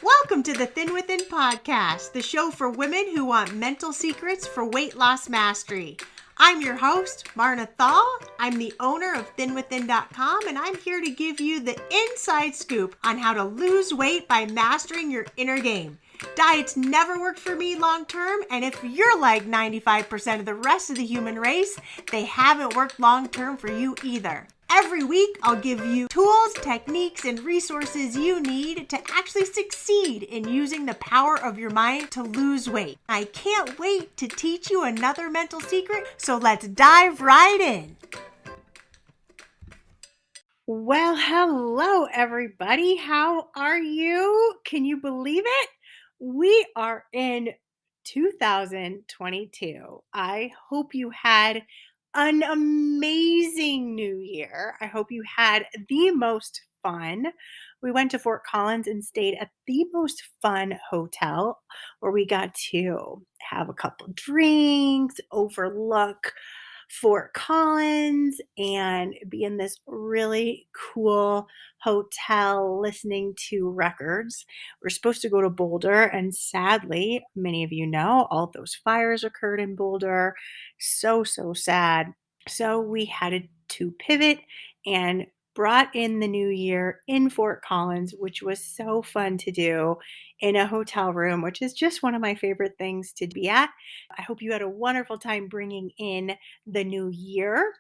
Welcome to the Thin Within podcast, the show for women who want mental secrets for weight loss mastery. I'm your host, Marna Thal. I'm the owner of thinwithin.com, and I'm here to give you the inside scoop on how to lose weight by mastering your inner game. Diets never worked for me long term, and if you're like 95% of the rest of the human race, they haven't worked long term for you either. Every week, I'll give you tools, techniques, and resources you need to actually succeed in using the power of your mind to lose weight. I can't wait to teach you another mental secret, so let's dive right in. Well, hello, everybody. How are you? Can you believe it? We are in 2022. I hope you had an amazing new year. I hope you had the most fun. We went to Fort Collins and stayed at the most fun hotel where we got to have a couple drinks, overlook Fort Collins, and be in this really cool hotel listening to records. We're supposed to go to Boulder, and sadly, many of you know, all of those fires occurred in Boulder. So sad. So we had to pivot and brought in the new year in Fort Collins, which was so fun to do in a hotel room, which is just one of my favorite things to be at. I hope you had a wonderful time bringing in the new year.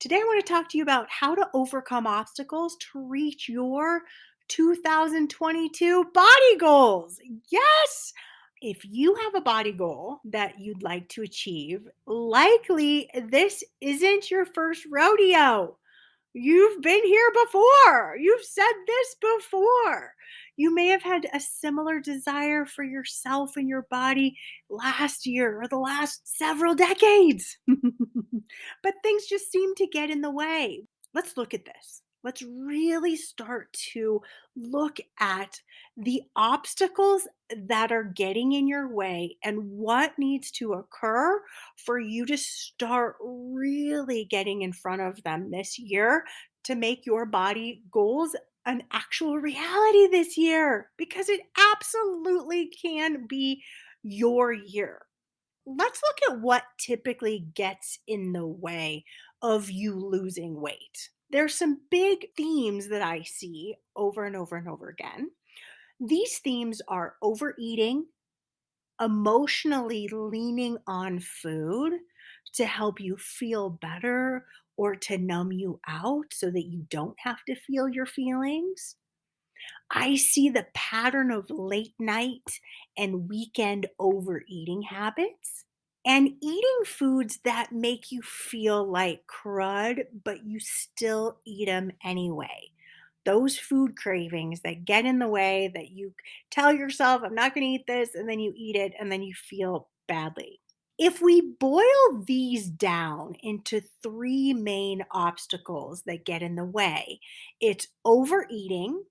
Today, I want to talk to you about how to overcome obstacles to reach your 2022 body goals. Yes! If you have a body goal that you'd like to achieve, likely this isn't your first rodeo. You've been here before. You've said this before. You may have had a similar desire for yourself and your body last year or the last several decades. But things just seem to get in the way. Let's look at this. Let's really start to look at the obstacles that are getting in your way and what needs to occur for you to start really getting in front of them this year to make your body goals an actual reality this year, because it absolutely can be your year. Let's look at what typically gets in the way of you losing weight. There's some big themes that I see over and over and over again. These themes are overeating, emotionally leaning on food to help you feel better or to numb you out so that you don't have to feel your feelings. I see the pattern of late night and weekend overeating habits and eating foods that make you feel like crud, but you still eat them anyway. Those food cravings that get in the way that you tell yourself, I'm not going to eat this, and then you eat it, and then you feel badly. If we boil these down into three main obstacles that get in the way, it's overeating,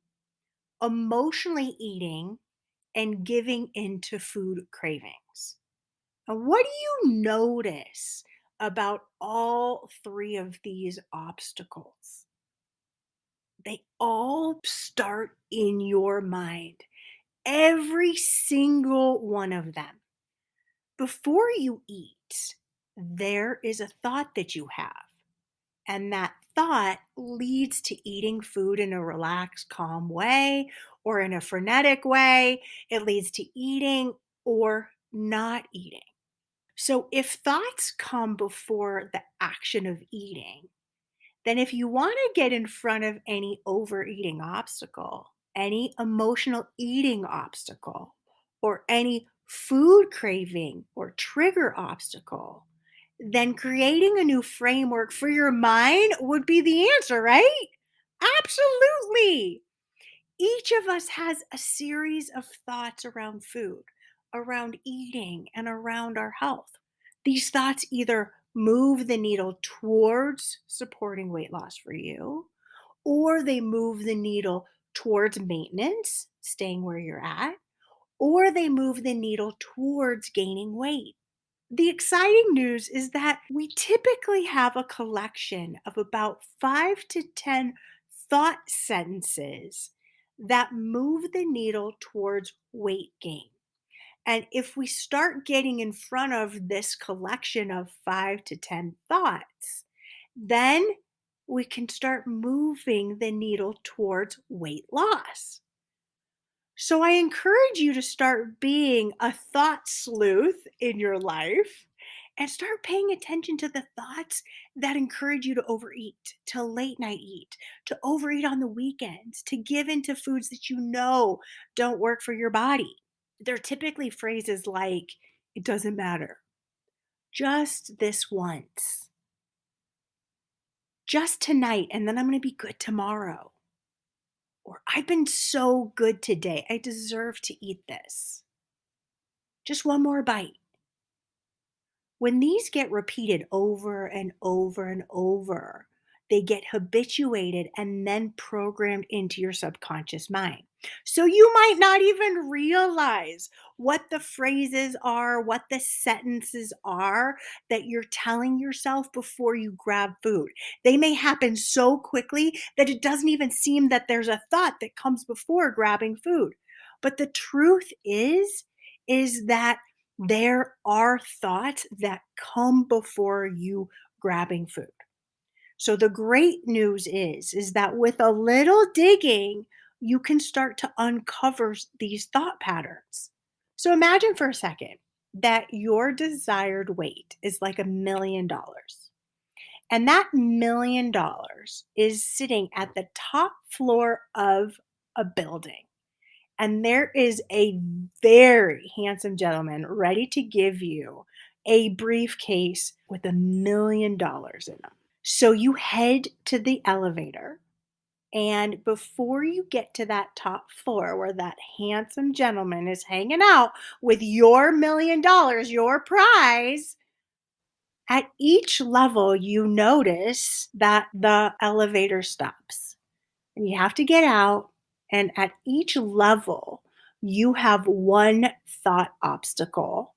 emotionally eating, and giving into food cravings. And what do you notice about all three of these obstacles? They all start in your mind, every single one of them. Before you eat, there is a thought that you have. And that thought leads to eating food in a relaxed, calm way or in a frenetic way. It leads to eating or not eating. So if thoughts come before the action of eating, then if you want to get in front of any overeating obstacle, any emotional eating obstacle, or any food craving or trigger obstacle, then creating a new framework for your mind would be the answer, right? Absolutely. Each of us has a series of thoughts around food, around eating, and around our health. These thoughts either move the needle towards supporting weight loss for you, or they move the needle towards maintenance, staying where you're at, or they move the needle towards gaining weight. The exciting news is that we typically have a collection of about 5 to 10 thought sentences that move the needle towards weight gain. And if we start getting in front of this collection of 5 to 10 thoughts, then we can start moving the needle towards weight loss. So I encourage you to start being a thought sleuth in your life and start paying attention to the thoughts that encourage you to overeat, to late night eat, to overeat on the weekends, to give into foods that you know don't work for your body. They're typically phrases like, it doesn't matter, just this once, just tonight, and then I'm going to be good tomorrow. Or I've been so good today, I deserve to eat this. Just one more bite. When these get repeated over and over and over, they get habituated and then programmed into your subconscious mind. So you might not even realize what the phrases are, what the sentences are that you're telling yourself before you grab food. They may happen so quickly that it doesn't even seem that there's a thought that comes before grabbing food. But the truth is that there are thoughts that come before you grabbing food. So the great news is that with a little digging, you can start to uncover these thought patterns. So imagine for a second that your desired weight is like $1 million. And that $1 million is sitting at the top floor of a building. And there is a very handsome gentleman ready to give you a briefcase with $1 million in them. So you head to the elevator, and before you get to that top floor where that handsome gentleman is hanging out with your $1 million, your prize, at each level you notice that the elevator stops. And you have to get out. And at each level, you have one thought obstacle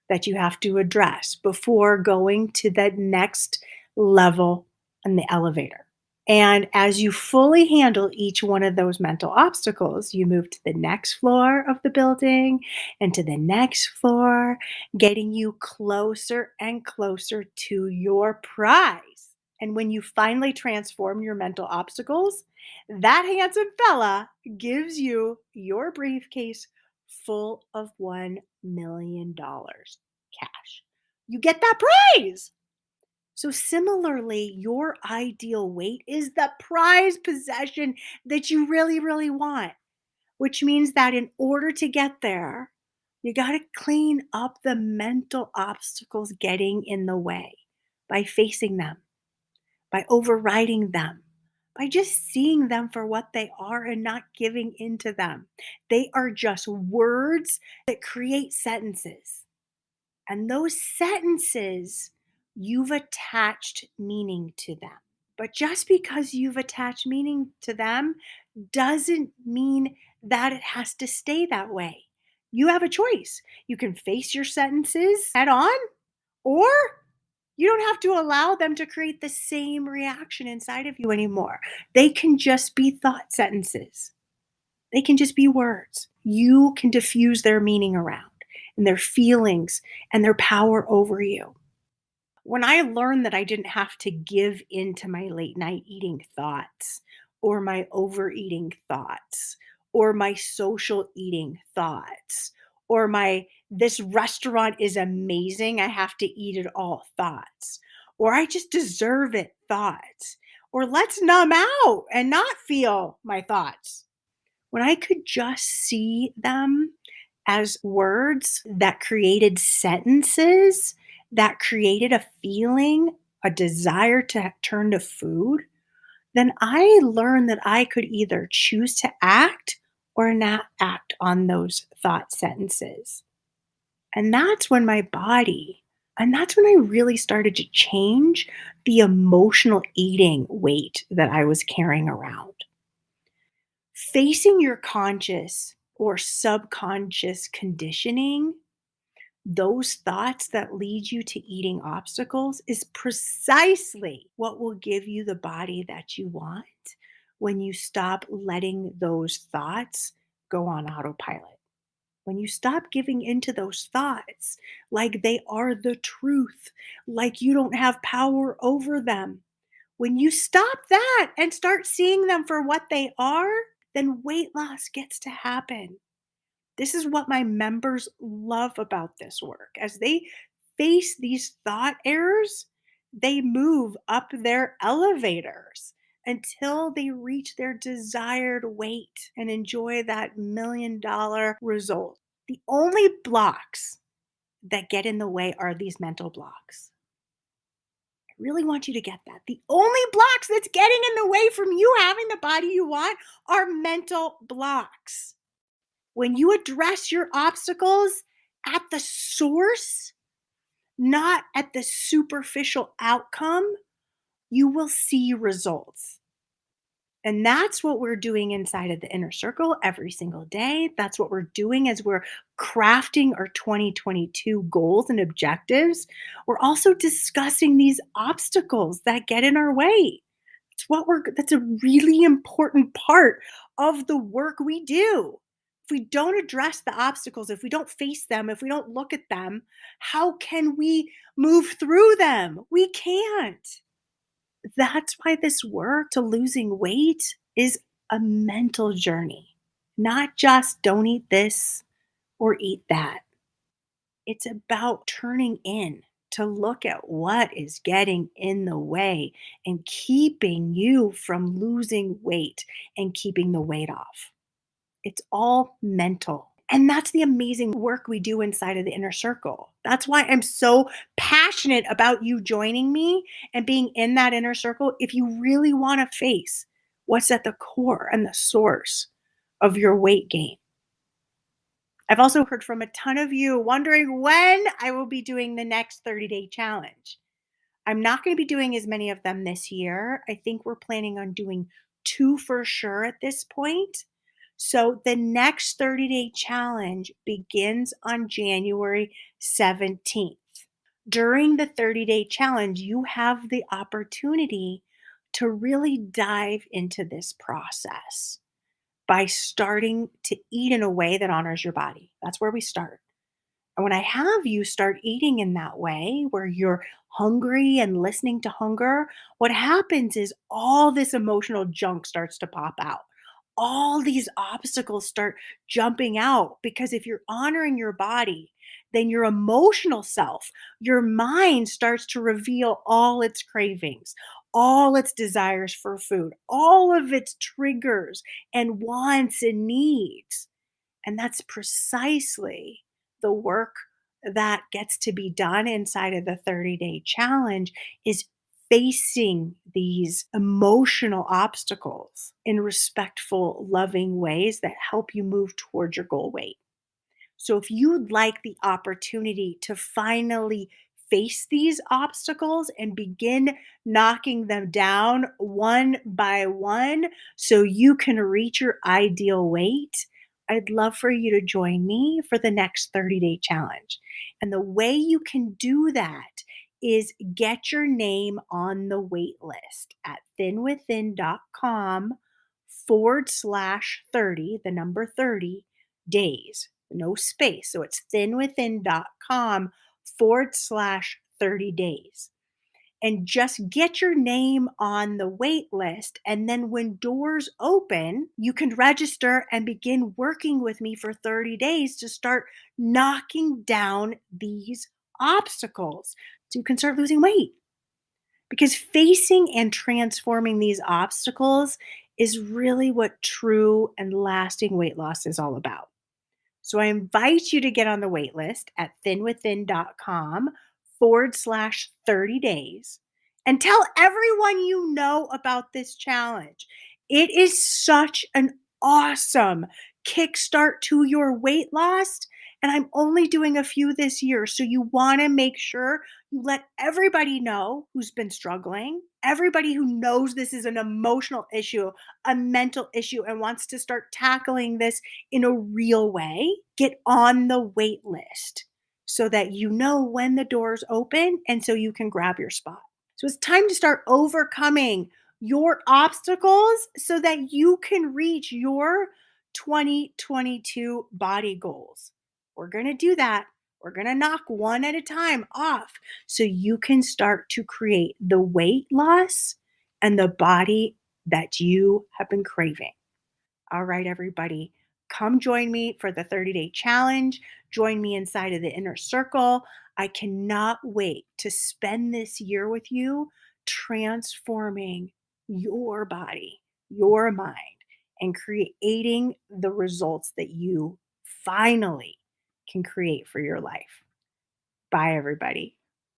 that you have to address before going to the next level in the elevator. And as you fully handle each one of those mental obstacles, you move to the next floor of the building and to the next floor, getting you closer and closer to your prize. And when you finally transform your mental obstacles, that handsome fella gives you your briefcase full of $1 million cash. You get that prize. So, similarly, your ideal weight is the prized possession that you really, really want, which means that in order to get there, you got to clean up the mental obstacles getting in the way by facing them, by overriding them, by just seeing them for what they are and not giving into them. They are just words that create sentences. And those sentences, you've attached meaning to them. But just because you've attached meaning to them doesn't mean that it has to stay that way. You have a choice. You can face your sentences head on, or you don't have to allow them to create the same reaction inside of you anymore. They can just be thought sentences. They can just be words. You can diffuse their meaning around and their feelings and their power over you. When I learned that I didn't have to give in to my late night eating thoughts or my overeating thoughts or my social eating thoughts or my this restaurant is amazing, I have to eat it all thoughts, or I just deserve it thoughts, or let's numb out and not feel my thoughts. When I could just see them as words that created sentences, that created a feeling, a desire to turn to food, then I learned that I could either choose to act or not act on those thought sentences. And that's when my body, and that's when I really started to change the emotional eating weight that I was carrying around. Facing your conscious or subconscious conditioning, those thoughts that lead you to eating obstacles, is precisely what will give you the body that you want, when you stop letting those thoughts go on autopilot. When you stop giving into those thoughts like they are the truth, like you don't have power over them. When you stop that and start seeing them for what they are, then weight loss gets to happen. This is what my members love about this work. As they face these thought errors, they move up their elevators until they reach their desired weight and enjoy that $1 million result. The only blocks that get in the way are these mental blocks. I really want you to get that. The only blocks that's getting in the way from you having the body you want are mental blocks. When you address your obstacles at the source, not at the superficial outcome, you will see results. And that's what we're doing inside of the inner circle every single day. That's what we're doing as we're crafting our 2022 goals and objectives. We're also discussing these obstacles that get in our way. That's a really important part of the work we do. If we don't address the obstacles, if we don't face them, if we don't look at them, how can we move through them? We can't. That's why this work to losing weight is a mental journey, not just don't eat this or eat that. It's about turning in to look at what is getting in the way and keeping you from losing weight and keeping the weight off. It's all mental. And that's the amazing work we do inside of the inner circle. That's why I'm so passionate about you joining me and being in that inner circle if you really want to face what's at the core and the source of your weight gain. I've also heard from a ton of you wondering when I will be doing the next 30-day challenge. I'm not going to be doing as many of them this year. I think we're planning on doing 2 for sure at this point. So the next 30-day challenge begins on January 17th. During the 30-day challenge, you have the opportunity to really dive into this process by starting to eat in a way that honors your body. That's where we start. And when I have you start eating in that way, where you're hungry and listening to hunger, what happens is all this emotional junk starts to pop out. All these obstacles start jumping out because if you're honoring your body, then your emotional self, your mind starts to reveal all its cravings, all its desires for food, all of its triggers and wants and needs. And that's precisely the work that gets to be done inside of the 30-day challenge is facing these emotional obstacles in respectful, loving ways that help you move towards your goal weight. So if you'd like the opportunity to finally face these obstacles and begin knocking them down one by one so you can reach your ideal weight, I'd love for you to join me for the next 30-day challenge. And the way you can do that is get your name on the wait list at thinwithin.com/30, the number 30 days, no space. So it's thinwithin.com/30 days. And just get your name on the wait list. And then when doors open, you can register and begin working with me for 30 days to start knocking down these obstacles so you can start losing weight. Because facing and transforming these obstacles is really what true and lasting weight loss is all about. So I invite you to get on the wait list at thinwithin.com/30 days and tell everyone you know about this challenge. It is such an awesome kickstart to your weight loss. And I'm only doing a few this year. So you want to make sure you let everybody know who's been struggling, everybody who knows this is an emotional issue, a mental issue, and wants to start tackling this in a real way, get on the wait list so that you know when the doors open and so you can grab your spot. So it's time to start overcoming your obstacles so that you can reach your 2022 body goals. We're going to do that. We're going to knock one at a time off so you can start to create the weight loss and the body that you have been craving. All right, everybody, come join me for the 30-day challenge. Join me inside of the inner circle. I cannot wait to spend this year with you transforming your body, your mind, and creating the results that you finally can create for your life. Bye, everybody.